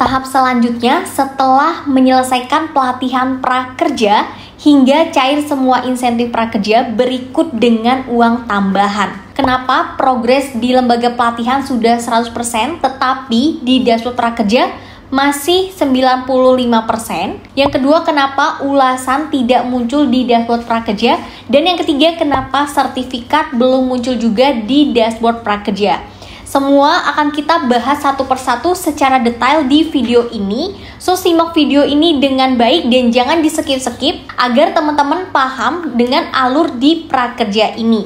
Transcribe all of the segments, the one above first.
Tahap selanjutnya setelah menyelesaikan pelatihan prakerja hingga cair semua insentif prakerja berikut dengan uang tambahan. Kenapa progres di lembaga pelatihan sudah 100% tetapi di dashboard prakerja masih 95%? Yang kedua, kenapa ulasan tidak muncul di dashboard prakerja? Dan yang ketiga, kenapa sertifikat belum muncul juga di dashboard prakerja? Semua akan kita bahas satu persatu secara detail di video ini. So, simak video ini dengan baik dan jangan di skip-skip agar teman-teman paham dengan alur di prakerja ini.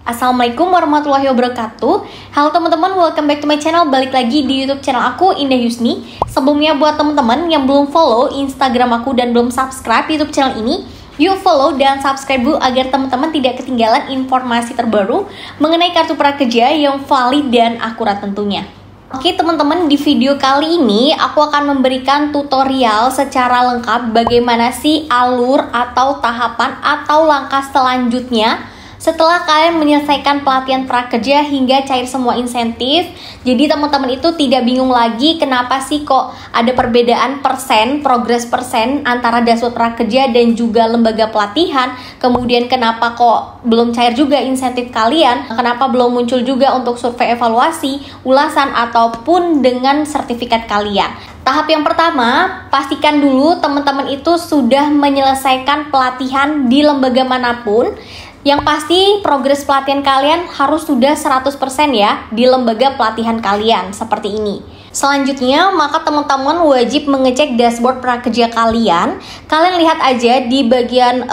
Assalamualaikum warahmatullahi wabarakatuh. Halo teman-teman, welcome back to my channel. Balik lagi di YouTube channel aku, Indah Yusni. Sebelumnya buat teman-teman yang belum follow Instagram aku dan belum subscribe YouTube channel ini, yuk follow dan subscribe dulu agar teman-teman tidak ketinggalan informasi terbaru mengenai kartu prakerja yang valid dan akurat tentunya. Oke teman-teman, di video kali ini aku akan memberikan tutorial secara lengkap bagaimana sih alur atau tahapan atau langkah selanjutnya setelah kalian menyelesaikan pelatihan prakerja hingga cair semua insentif. Jadi teman-teman itu tidak bingung lagi kenapa sih kok ada perbedaan persen, progres persen antara dashboard prakerja dan juga lembaga pelatihan. Kemudian kenapa kok belum cair juga insentif kalian, kenapa belum muncul juga untuk survei evaluasi, ulasan ataupun dengan sertifikat kalian. Tahap yang pertama, pastikan dulu teman-teman itu sudah menyelesaikan pelatihan di lembaga manapun. Yang pasti progres pelatihan kalian harus sudah 100% ya di lembaga pelatihan kalian seperti ini. Selanjutnya, maka teman-teman wajib mengecek dashboard prakerja kalian. Kalian lihat aja di bagian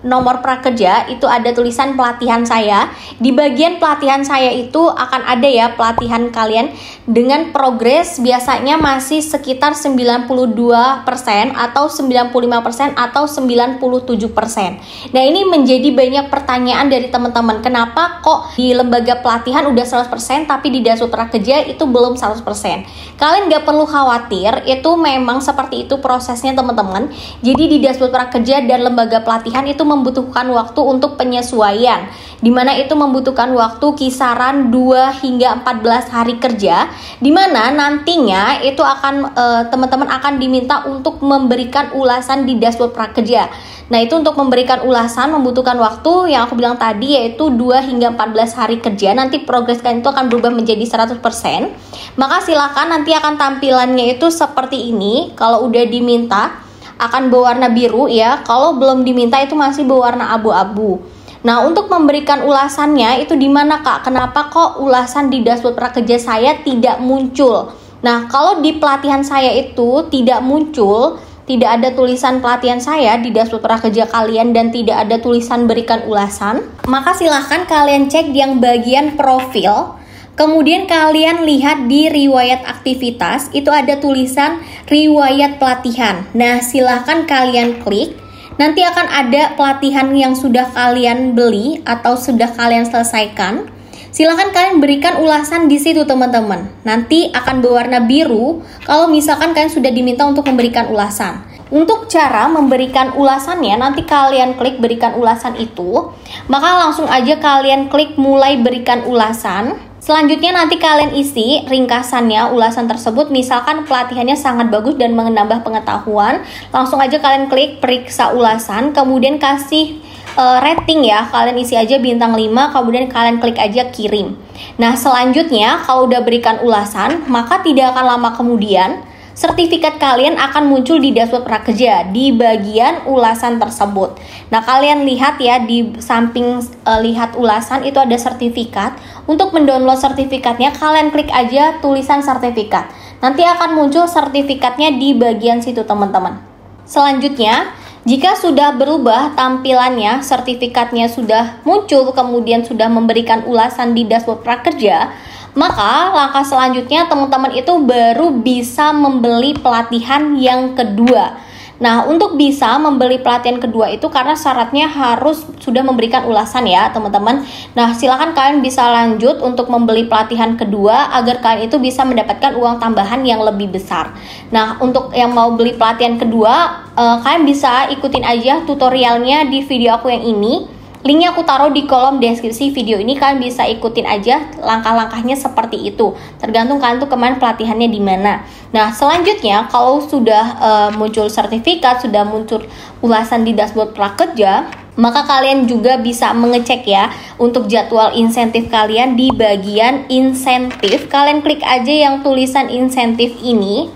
nomor prakerja itu ada tulisan pelatihan saya. Di bagian pelatihan saya itu akan ada ya pelatihan kalian dengan progres biasanya masih sekitar 92% atau 95% atau 97%. Nah, ini menjadi banyak pertanyaan dari teman-teman. Kenapa kok di lembaga pelatihan udah 100% tapi di dashboard prakerja itu belum 100%? Kalian gak perlu khawatir, itu memang seperti itu prosesnya teman-teman. Jadi di dashboard prakerja dan lembaga pelatihan itu membutuhkan waktu untuk penyesuaian, dimana itu membutuhkan waktu kisaran 2 hingga 14 hari kerja, dimana nantinya itu akan teman-teman akan diminta untuk memberikan ulasan di dashboard prakerja. Nah, itu untuk memberikan ulasan membutuhkan waktu yang aku bilang tadi, yaitu 2 hingga 14 hari kerja. Nanti progres kalian itu akan berubah menjadi 100%. Maka silakan, nanti akan tampilannya itu seperti ini. Kalau udah diminta akan berwarna biru ya. Kalau belum diminta itu masih berwarna abu-abu. Nah, untuk memberikan ulasannya itu di mana Kak? Kenapa kok ulasan di dashboard prakerja saya tidak muncul? Nah, kalau di pelatihan saya itu tidak muncul, tidak ada tulisan pelatihan saya di dashboard prakerja kalian dan tidak ada tulisan berikan ulasan, maka silahkan kalian cek di yang bagian profil. Kemudian kalian lihat di riwayat aktivitas, itu ada tulisan riwayat pelatihan. Nah, silahkan kalian klik. Nanti akan ada pelatihan yang sudah kalian beli atau sudah kalian selesaikan. Silahkan kalian berikan ulasan di situ teman-teman. Nanti akan berwarna biru kalau misalkan kalian sudah diminta untuk memberikan ulasan. Untuk cara memberikan ulasannya, nanti kalian klik berikan ulasan itu, maka langsung aja kalian klik mulai berikan ulasan. Selanjutnya nanti kalian isi ringkasannya ulasan tersebut. Misalkan pelatihannya sangat bagus dan menambah pengetahuan, langsung aja kalian klik periksa ulasan, kemudian kasih rating ya, kalian isi aja bintang 5, kemudian kalian klik aja kirim. Nah, selanjutnya kalau udah berikan ulasan, maka tidak akan lama kemudian sertifikat kalian akan muncul di dashboard prakerja di bagian ulasan tersebut. Nah, kalian lihat ya di samping lihat ulasan itu ada sertifikat. Untuk mendownload sertifikatnya kalian klik aja tulisan sertifikat. Nanti akan muncul sertifikatnya di bagian situ teman-teman. Selanjutnya, jika sudah berubah tampilannya, sertifikatnya sudah muncul, kemudian sudah memberikan ulasan di dashboard prakerja, maka langkah selanjutnya teman-teman itu baru bisa membeli pelatihan yang kedua. Nah, untuk bisa membeli pelatihan kedua itu karena syaratnya harus sudah memberikan ulasan ya teman-teman. Nah, silakan kalian bisa lanjut untuk membeli pelatihan kedua agar kalian itu bisa mendapatkan uang tambahan yang lebih besar. Nah, untuk yang mau beli pelatihan kedua, kalian bisa ikutin aja tutorialnya di video aku yang ini. Linknya aku taruh di kolom deskripsi video ini, kalian bisa ikutin aja langkah-langkahnya seperti itu. Tergantung kalian tuh kemarin pelatihannya di mana. Nah, selanjutnya kalau sudah muncul sertifikat, sudah muncul ulasan di dashboard prakerja, maka kalian juga bisa mengecek ya untuk jadwal insentif kalian di bagian insentif. Kalian klik aja yang tulisan insentif ini.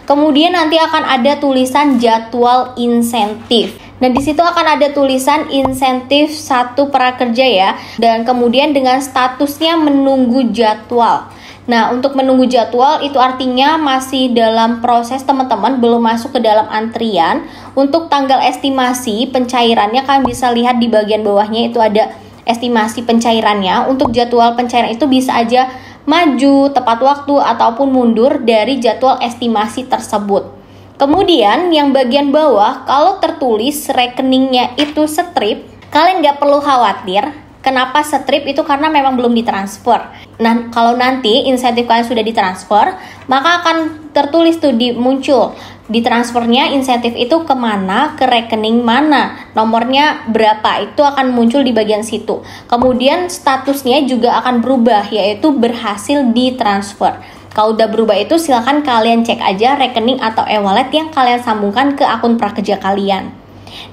Kemudian nanti akan ada tulisan jadwal insentif. Nah, di situ akan ada tulisan insentif 1 prakerja ya. Dan kemudian dengan statusnya menunggu jadwal. Nah, untuk menunggu jadwal itu artinya masih dalam proses teman-teman, belum masuk ke dalam antrian. Untuk tanggal estimasi pencairannya kalian bisa lihat di bagian bawahnya itu ada estimasi pencairannya. Untuk jadwal pencairan itu bisa aja maju, tepat waktu, ataupun mundur dari jadwal estimasi tersebut. Kemudian yang bagian bawah, kalau tertulis rekeningnya itu strip, kalian nggak perlu khawatir. Kenapa strip itu? Karena memang belum ditransfer. Nah, kalau nanti insentif kalian sudah ditransfer, maka akan tertulis tuh muncul ditransfernya insentif itu kemana, ke rekening mana, nomornya berapa, itu akan muncul di bagian situ. Kemudian statusnya juga akan berubah, yaitu berhasil ditransfer. Kalau udah berubah itu silahkan kalian cek aja rekening atau e-wallet yang kalian sambungkan ke akun prakerja kalian.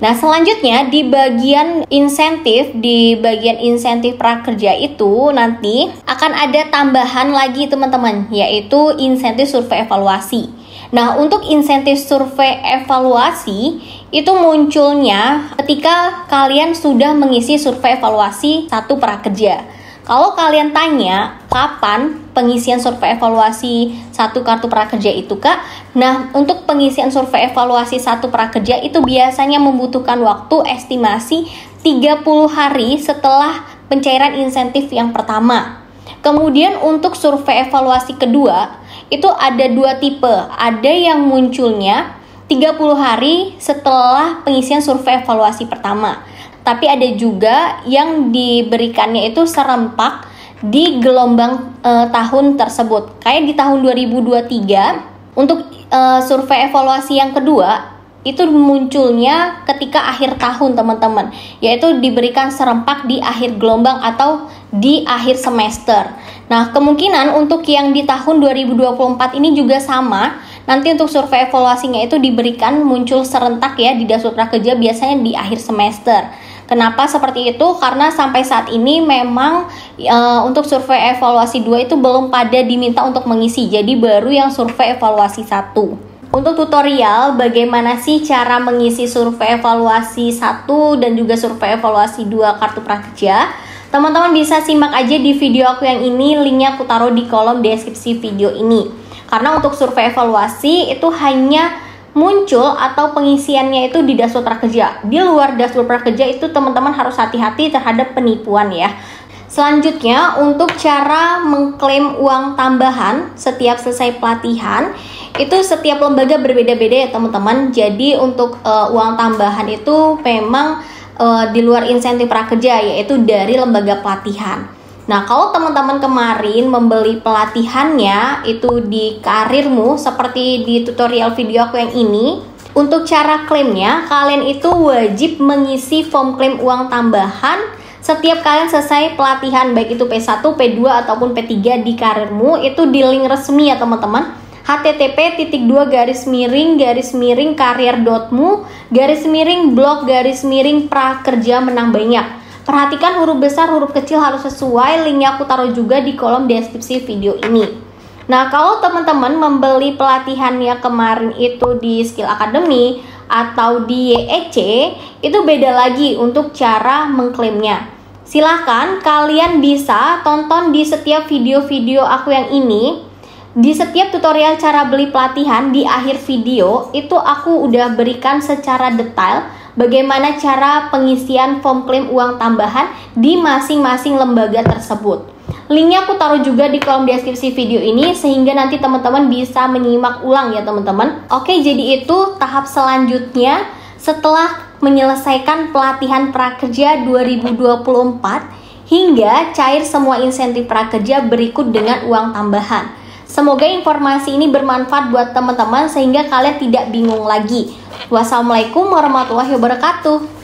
Nah, selanjutnya di bagian insentif prakerja itu nanti akan ada tambahan lagi teman-teman, yaitu insentif survei evaluasi. Nah, untuk insentif survei evaluasi itu munculnya ketika kalian sudah mengisi survei evaluasi 1 prakerja. Kalau kalian tanya kapan pengisian survei evaluasi 1 kartu prakerja itu Kak? Nah, untuk pengisian survei evaluasi 1 prakerja itu biasanya membutuhkan waktu estimasi 30 hari setelah pencairan insentif yang pertama. Kemudian untuk survei evaluasi kedua itu ada 2 tipe. Ada yang munculnya 30 hari setelah pengisian survei evaluasi pertama. Tapi ada juga yang diberikannya itu serempak di gelombang tahun tersebut. Kayak di tahun 2023 untuk survei evaluasi yang kedua itu munculnya ketika akhir tahun teman-teman, yaitu diberikan serempak di akhir gelombang atau di akhir semester. Nah, kemungkinan untuk yang di tahun 2024 ini juga sama. Nanti untuk survei evaluasinya itu diberikan muncul serentak ya di dashboard prakerja, biasanya di akhir semester. Kenapa seperti itu? Karena sampai saat ini memang untuk survei evaluasi 2 itu belum pada diminta untuk mengisi. Jadi baru yang survei evaluasi 1. Untuk tutorial bagaimana sih cara mengisi survei evaluasi 1 dan juga survei evaluasi 2 kartu prakerja, teman-teman bisa simak aja di video aku yang ini. Linknya aku taruh di kolom deskripsi video ini. Karena untuk survei evaluasi itu hanya muncul atau pengisiannya itu di dashboard prakerja. Di luar dashboard prakerja itu teman-teman harus hati-hati terhadap penipuan ya. Selanjutnya untuk cara mengklaim uang tambahan setiap selesai pelatihan, itu setiap lembaga berbeda-beda ya teman-teman. Jadi untuk uang tambahan itu memang di luar insentif prakerja, yaitu dari lembaga pelatihan. Nah, kalau teman-teman kemarin membeli pelatihannya itu di Karirmu seperti di tutorial video aku yang ini, untuk cara klaimnya kalian itu wajib mengisi form klaim uang tambahan setiap kalian selesai pelatihan, baik itu P1, P2 ataupun P3 di Karirmu. Itu di link resmi ya teman-teman, http://karir.mu/blog/prakerja menang banyak. Perhatikan huruf besar, huruf kecil harus sesuai. Linknya aku taruh juga di kolom deskripsi video ini. Nah, kalau teman-teman membeli pelatihannya kemarin itu di Skill Academy atau di YEC, itu beda lagi untuk cara mengklaimnya. Silahkan kalian bisa tonton di setiap video-video aku yang ini. Di setiap tutorial cara beli pelatihan di akhir video itu aku udah berikan secara detail bagaimana cara pengisian form klaim uang tambahan di masing-masing lembaga tersebut. Linknya aku taruh juga di kolom deskripsi video ini sehingga nanti teman-teman bisa menyimak ulang ya teman-teman. Oke, jadi itu tahap selanjutnya setelah menyelesaikan pelatihan prakerja 2024 hingga cair semua insentif prakerja berikut dengan uang tambahan. Semoga informasi ini bermanfaat buat teman-teman sehingga kalian tidak bingung lagi. Wassalamualaikum warahmatullahi wabarakatuh.